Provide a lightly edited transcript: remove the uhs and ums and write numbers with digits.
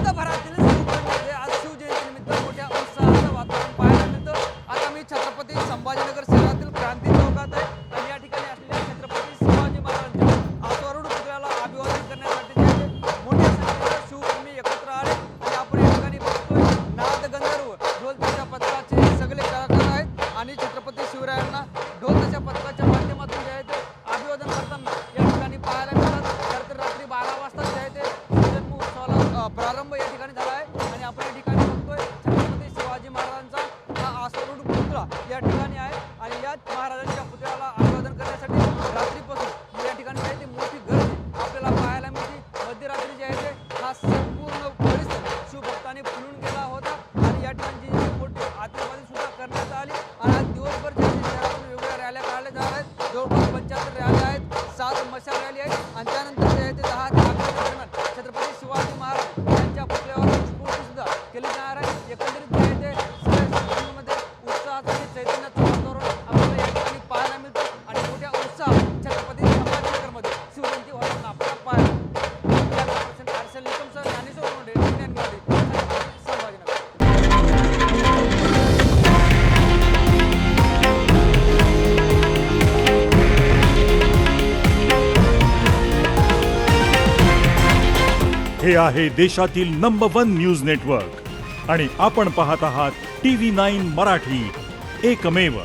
जगभरातील शिवभक्तांमध्ये आज शिवजयंतीनिमित्त मोठ्या उत्साहाचं वातावरण पाहायला मिळतं। आता मी छत्रपती संभाजीनगर शहरातील क्रांती चौकात आहे आणि या ठिकाणी असलेल्या छत्रपती शिवाजी महाराजांच्या आश्वारूढ पुतळ्याला अभिवादन करण्यासाठी जे आहे मोठ्या संख्येने शिवप्रेमी एकत्र आले आणि आपण या ठिकाणी बघतोय नाद गंधर्व ढोल ताशा पथकाचे सगळे कलाकार आहेत आणि छत्रपती शिवरायांना ढोल ताशा पथकाच्या माध्यमातून जे आहे ते अभिवादन करताना या ठिकाणी पाहायला मिळतात। तर रात्री 12 वाजता जे आहे ते जन्मोत्सवाला प्रारंभ या ठिकाणी झाला आहे आणि आपण या ठिकाणी बघतोय छत्रपती शिवाजी महाराजांचा हा आश्वारूढ पुतळा या ठिकाणी आहे आणि या महाराजांच्या पुतळ्याला अभिवादन करण्यासाठी रात्रीपासून या ठिकाणी आहे ती मोठी गर्दी आपल्याला पाहायला मिळते। मध्यरात्री जे आहे ते हा संपूर्ण परिसर शिवभक्तांनी फुलून गेला होता आणि या ठिकाणी जी मोठी आतिषबाजी सुद्धा करण्यात आली आणि आज दिवसभर जे शहरातून वेगवेगळ्या रॅल्या काढल्या जाणार आहेत। जवळपास 75 रॅल्या आहेत, 7 मशाल रॅली आहेत आणि त्यानंतर जे आहे ते 10 ते 11 दरम्यान छत्रपती शिवाजी महाराज यांच्या पुतळ्यावर पुष्पवृष्टी सुद्धा केली जाणार आहे। एकंदरीत जे आहे ते सगळ्या शिवसैनिकांमध्ये उत्साहाचं आणि चैतन्याचं वातावरण आपल्याला या ठिकाणी पाहायला मिळतं आणि मोठ्या उत्साह छत्रपती संभाजीनगरमध्ये शिवजयंती होताना आपल्याला पाहायला मिळतं। आरसेल निकमसह ज्ञानेश्वर मुंडे, संभाजीनगर। हे आहे देशातील नंबर 1 न्यूज नेटवर्क आणि आपण पाहत आहात TV9 मराठी, एकमेव।